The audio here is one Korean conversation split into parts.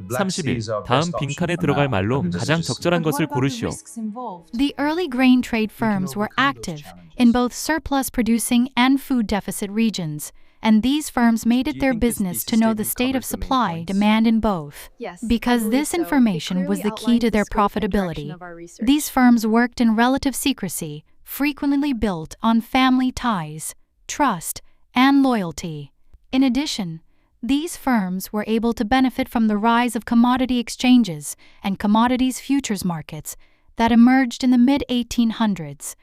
30일, 다음 빈칸에 들어갈 말로 가장 적절한 것을 고르시오. The early grain trade firms were active in both surplus producing and food deficit regions, and these firms made it their business to know the state of supply demand in both. Because this information was the key to their profitability, these firms worked in relative secrecy, frequently built on family ties, trust, and loyalty. In addition, these firms were able to benefit from the rise of commodity exchanges and commodities futures markets that emerged in the mid-1800s.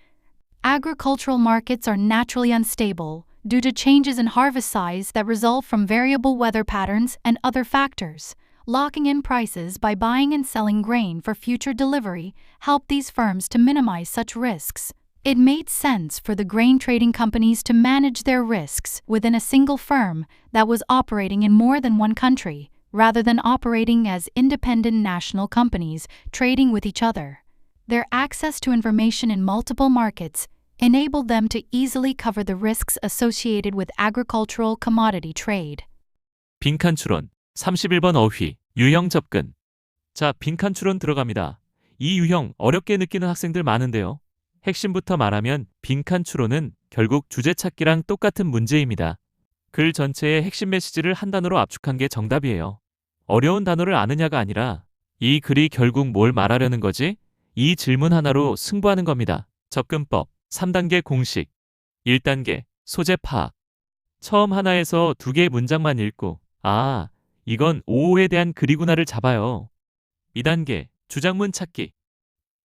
Agricultural markets are naturally unstable due to changes in harvest size that result from variable weather patterns and other factors. Locking in prices by buying and selling grain for future delivery helped these firms to minimize such risks. It made sense for the grain trading companies to manage their risks within a single firm that was operating in more than one country, rather than operating as independent national companies trading with each other. Their access to information in multiple markets enabled them to easily cover the risks associated with agricultural commodity trade. 빈칸 추론. 31번 어휘. 유형 접근. 자, 빈칸 추론 들어갑니다. 이 유형 어렵게 느끼는 학생들 많은데요. 핵심부터 말하면 빈칸 추론은 결국 주제 찾기랑 똑같은 문제입니다. 글 전체의 핵심 메시지를 한 단어로 압축한 게 정답이에요. 어려운 단어를 아느냐가 아니라 이 글이 결국 뭘 말하려는 거지? 이 질문 하나로 승부하는 겁니다. 접근법 3단계 공식 1단계 소재 파악. 처음 하나에서 2개의 문장만 읽고 아, 이건 5호에 대한 글이구나를 잡아요. 2단계 주장문 찾기.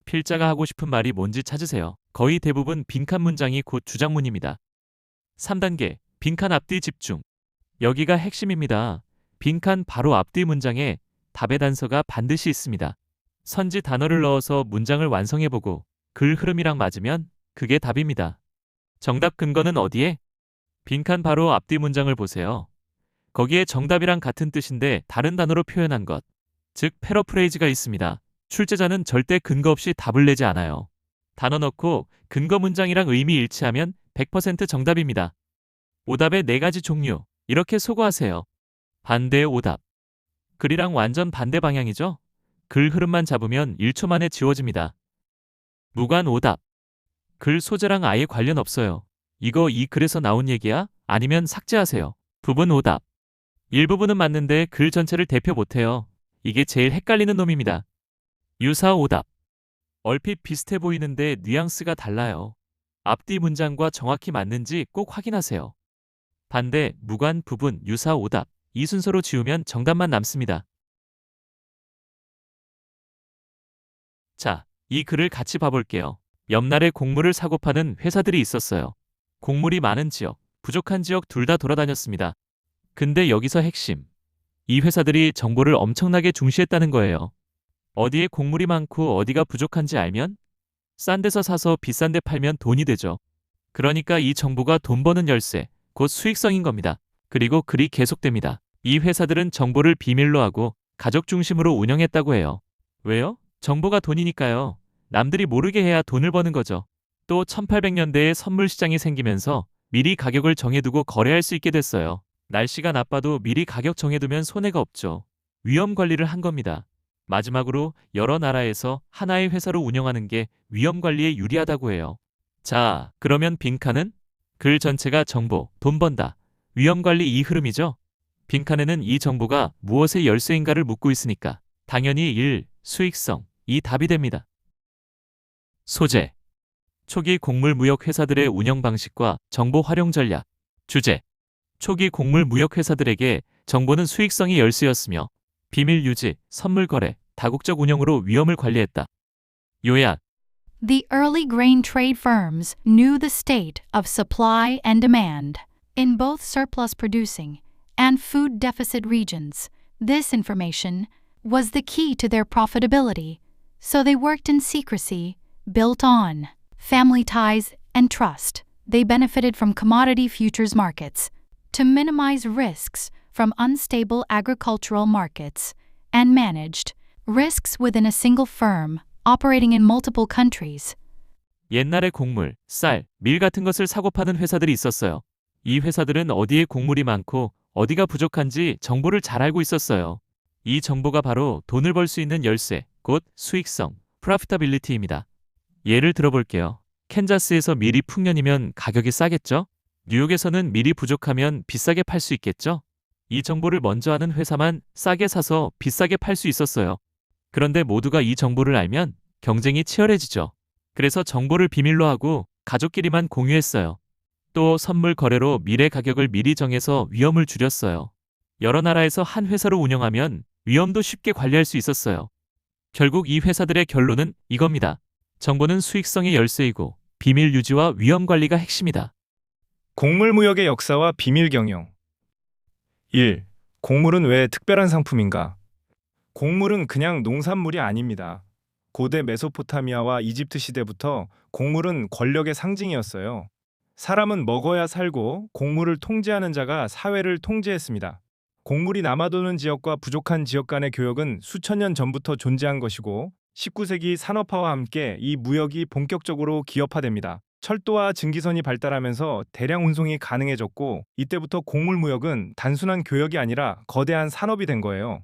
필자가 하고 싶은 말이 뭔지 찾으세요. 거의 대부분 빈칸 문장이 곧 주장문입니다. 3단계 빈칸 앞뒤 집중. 여기가 핵심입니다. 빈칸 바로 앞뒤 문장에 답의 단서가 반드시 있습니다. 선지 단어를 넣어서 문장을 완성해보고 글 흐름이랑 맞으면 그게 답입니다. 정답 근거는 어디에? 빈칸 바로 앞뒤 문장을 보세요. 거기에 정답이랑 같은 뜻인데 다른 단어로 표현한 것, 즉 패러프레이즈가 있습니다. 출제자는 절대 근거 없이 답을 내지 않아요. 단어 넣고 근거 문장이랑 의미 일치하면 100% 정답입니다. 오답의 4가지 종류, 이렇게 소거하세요. 반대의 오답. 글이랑 완전 반대 방향이죠? 글 흐름만 잡으면 1초 만에 지워집니다. 무관 오답. 글 소재랑 아예 관련 없어요. 이거 이 글에서 나온 얘기야? 아니면 삭제하세요. 부분 오답. 일부분은 맞는데 글 전체를 대표 못해요. 이게 제일 헷갈리는 놈입니다. 유사 오답. 얼핏 비슷해 보이는데 뉘앙스가 달라요. 앞뒤 문장과 정확히 맞는지 꼭 확인하세요. 반대, 무관, 부분, 유사 오답. 이 순서로 지우면 정답만 남습니다. 자, 이 글을 같이 봐볼게요. 옆날에 곡물을 사고 파는 회사들이 있었어요. 곡물이 많은 지역, 부족한 지역 둘 다 돌아다녔습니다. 근데 여기서 핵심. 이 회사들이 정보를 엄청나게 중시했다는 거예요. 어디에 곡물이 많고 어디가 부족한지 알면 싼 데서 사서 비싼 데 팔면 돈이 되죠. 그러니까 이 정보가 돈 버는 열쇠, 곧 수익성인 겁니다. 그리고 글이 계속됩니다. 이 회사들은 정보를 비밀로 하고 가족 중심으로 운영했다고 해요. 왜요? 정보가 돈이니까요. 남들이 모르게 해야 돈을 버는 거죠. 또 1800년대에 선물 시장이 생기면서 미리 가격을 정해두고 거래할 수 있게 됐어요. 날씨가 나빠도 미리 가격 정해두면 손해가 없죠. 위험 관리를 한 겁니다. 마지막으로 여러 나라에서 하나의 회사로 운영하는 게 위험 관리에 유리하다고 해요. 자, 그러면 빈칸은? 글 전체가 정보, 돈 번다, 위험 관리 이 흐름이죠? 빈칸에는 이 정보가 무엇의 열쇠인가를 묻고 있으니까 당연히 1. 수익성, 이 답이 됩니다. 소재. 초기 곡물 무역 회사들의 운영 방식과 정보 활용 전략. 주제. 초기 곡물 무역 회사들에게 정보는 수익성이 열쇠였으며 비밀 유지, 선물 거래, 다국적 운영으로 위험을 관리했다. 요약. The early grain trade firms knew the state of supply and demand in both surplus producing and food deficit regions. This information was the key to their profitability, so they worked in secrecy, built on family ties and trust. They benefited from commodity futures markets to minimize risks from unstable agricultural markets, and managed risks within a single firm operating in multiple countries. 옛날에 곡물, 쌀, 밀 같은 것을 사고 파는 회사들이 있었어요. 이 회사들은 어디에 곡물이 많고 어디가 부족한지 정보를 잘 알고 있었어요. 이 정보가 바로 돈을 벌 수 있는 열쇠, 곧 수익성, profitability입니다. 예를 들어볼게요. 캔자스에서 밀이 풍년이면 가격이 싸겠죠? 뉴욕에서는 밀이 부족하면 비싸게 팔 수 있겠죠? 이 정보를 먼저 아는 회사만 싸게 사서 비싸게 팔 수 있었어요. 그런데 모두가 이 정보를 알면 경쟁이 치열해지죠. 그래서 정보를 비밀로 하고 가족끼리만 공유했어요. 또 선물 거래로 밀의 가격을 미리 정해서 위험을 줄였어요. 여러 나라에서 한 회사로 운영하면 위험도 쉽게 관리할 수 있었어요. 결국 이 회사들의 결론은 이겁니다. 정보는 수익성의 열쇠이고 비밀 유지와 위험 관리가 핵심이다. 곡물무역의 역사와 비밀 경영. 1. 곡물은 왜 특별한 상품인가? 곡물은 그냥 농산물이 아닙니다. 고대 메소포타미아와 이집트 시대부터 곡물은 권력의 상징이었어요. 사람은 먹어야 살고 곡물을 통제하는 자가 사회를 통제했습니다. 곡물이 남아도는 지역과 부족한 지역 간의 교역은 수천 년 전부터 존재한 것이고 19세기 산업화와 함께 이 무역이 본격적으로 기업화됩니다. 철도와 증기선이 발달하면서 대량 운송이 가능해졌고 이때부터 곡물 무역은 단순한 교역이 아니라 거대한 산업이 된 거예요.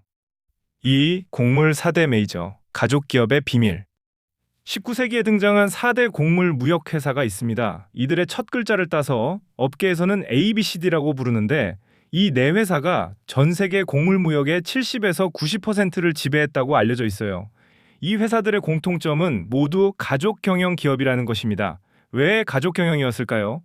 2. 곡물 4대 메이저, 가족 기업의 비밀. 19세기에 등장한 4대 곡물 무역 회사가 있습니다. 이들의 첫 글자를 따서 업계에서는 ABCD라고 부르는데 이 네 회사가 전 세계 곡물 무역의 70에서 90%를 지배했다고 알려져 있어요. 이 회사들의 공통점은 모두 가족 경영 기업이라는 것입니다. 왜 가족 경영이었을까요?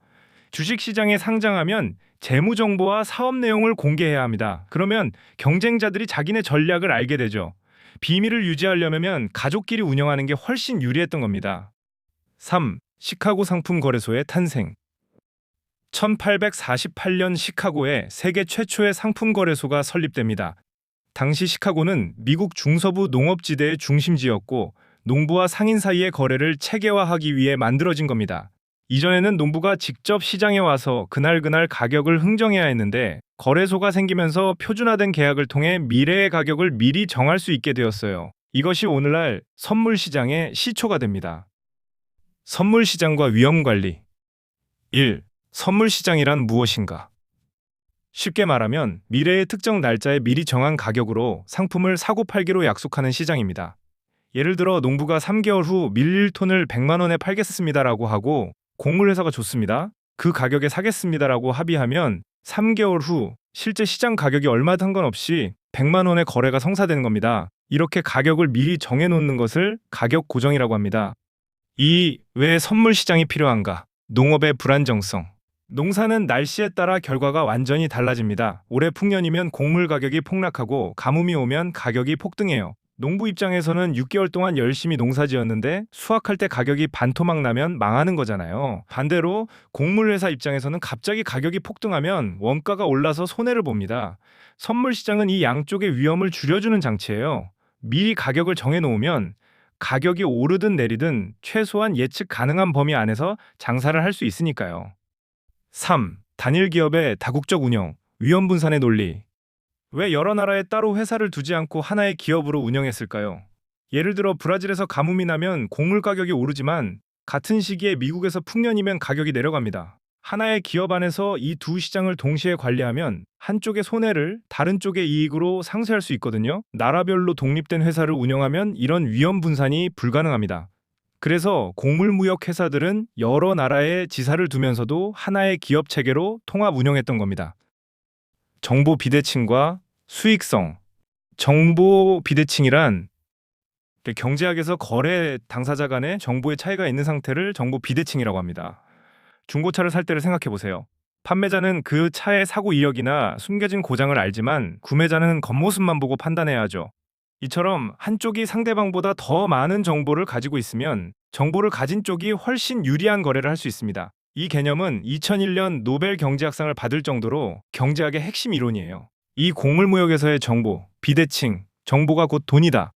주식시장에 상장하면 재무 정보와 사업 내용을 공개해야 합니다. 그러면 경쟁자들이 자기네 전략을 알게 되죠. 비밀을 유지하려면 가족끼리 운영하는 게 훨씬 유리했던 겁니다. 3. 시카고 상품 거래소의 탄생. 1848년 시카고에 세계 최초의 상품 거래소가 설립됩니다. 당시 시카고는 미국 중서부 농업지대의 중심지였고 농부와 상인 사이의 거래를 체계화하기 위해 만들어진 겁니다. 이전에는 농부가 직접 시장에 와서 그날 가격을 흥정해야 했는데 거래소가 생기면서 표준화된 계약을 통해 미래의 가격을 미리 정할 수 있게 되었어요. 이것이 오늘날 선물 시장의 시초가 됩니다. 선물 시장과 위험 관리. 1. 선물 시장이란 무엇인가? 쉽게 말하면 미래의 특정 날짜에 미리 정한 가격으로 상품을 사고 팔기로 약속하는 시장입니다. 예를 들어 농부가 3개월 후 밀 1톤을 100만 원에 팔겠습니다라고 하고 곡물회사가 좋습니다. 그 가격에 사겠습니다라고 합의하면 3개월 후 실제 시장 가격이 얼마 상관없이 100만 원의 거래가 성사되는 겁니다. 이렇게 가격을 미리 정해놓는 것을 가격 고정이라고 합니다. 2. 왜 선물 시장이 필요한가? 농업의 불안정성. 농사는 날씨에 따라 결과가 완전히 달라집니다. 올해 풍년이면 곡물 가격이 폭락하고 가뭄이 오면 가격이 폭등해요. 농부 입장에서는 6개월 동안 열심히 농사지었는데 수확할 때 가격이 반토막 나면 망하는 거잖아요. 반대로 곡물 회사 입장에서는 갑자기 가격이 폭등하면 원가가 올라서 손해를 봅니다. 선물 시장은 이 양쪽의 위험을 줄여주는 장치예요. 미리 가격을 정해놓으면 가격이 오르든 내리든 최소한 예측 가능한 범위 안에서 장사를 할 수 있으니까요. 3. 단일 기업의 다국적 운영, 위험 분산의 논리. 왜 여러 나라에 따로 회사를 두지 않고 하나의 기업으로 운영했을까요? 예를 들어 브라질에서 가뭄이 나면 곡물 가격이 오르지만 같은 시기에 미국에서 풍년이면 가격이 내려갑니다. 하나의 기업 안에서 이 두 시장을 동시에 관리하면 한쪽의 손해를 다른 쪽의 이익으로 상쇄할 수 있거든요. 나라별로 독립된 회사를 운영하면 이런 위험 분산이 불가능합니다. 그래서 곡물무역 회사들은 여러 나라에 지사를 두면서도 하나의 기업 체계로 통합 운영했던 겁니다. 정보 비대칭과 수익성. 정보 비대칭이란 경제학에서 거래 당사자 간의 정보의 차이가 있는 상태를 정보 비대칭이라고 합니다. 중고차를 살 때를 생각해 보세요. 판매자는 그 차의 사고 이력이나 숨겨진 고장을 알지만 구매자는 겉모습만 보고 판단해야 하죠. 이처럼 한쪽이 상대방보다 더 많은 정보를 가지고 있으면 정보를 가진 쪽이 훨씬 유리한 거래를 할 수 있습니다. 이 개념은 2001년 노벨 경제학상을 받을 정도로 경제학의 핵심 이론이에요. 이 곡물무역에서의 정보, 비대칭, 정보가 곧 돈이다.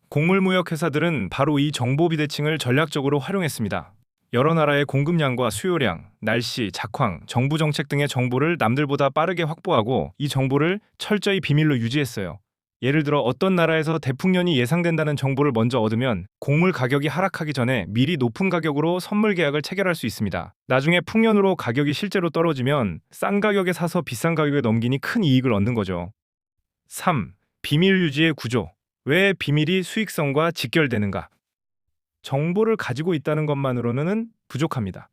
곡물무역 회사들은 바로 이 정보 비대칭을 전략적으로 활용했습니다. 여러 나라의 공급량과 수요량, 날씨, 작황, 정부 정책 등의 정보를 남들보다 빠르게 확보하고 이 정보를 철저히 비밀로 유지했어요. 예를 들어 어떤 나라에서 대풍년이 예상된다는 정보를 먼저 얻으면 곡물 가격이 하락하기 전에 미리 높은 가격으로 선물 계약을 체결할 수 있습니다. 나중에 풍년으로 가격이 실제로 떨어지면 싼 가격에 사서 비싼 가격에 넘기니 큰 이익을 얻는 거죠. 3. 비밀 유지의 구조. 왜 비밀이 수익성과 직결되는가? 정보를 가지고 있다는 것만으로는 부족합니다.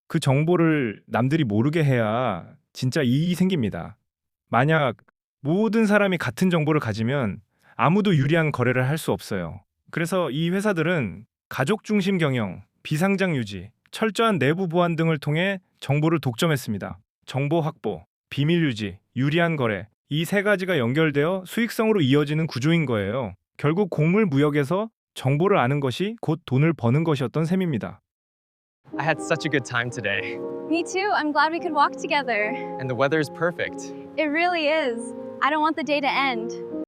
그 정보를 남들이 모르게 해야 진짜 이익이 생깁니다. 만약 모든 사람이 같은 정보를 가지면 아무도 유리한 거래를 할 수 없어요. 그래서 이 회사들은 가족 중심 경영, 비상장 유지, 철저한 내부 보안 등을 통해 정보를 독점했습니다. 정보 확보, 비밀 유지, 유리한 거래, 이 세 가지가 연결되어 수익성으로 이어지는 구조인 거예요. 결국 곡물 무역에서 정보를 아는 것이 곧 돈을 버는 것이었던 셈입니다. I had such a good time today, Me too. I'm glad we could walk together. and the weather is perfect. It really is. I don't want the day to end.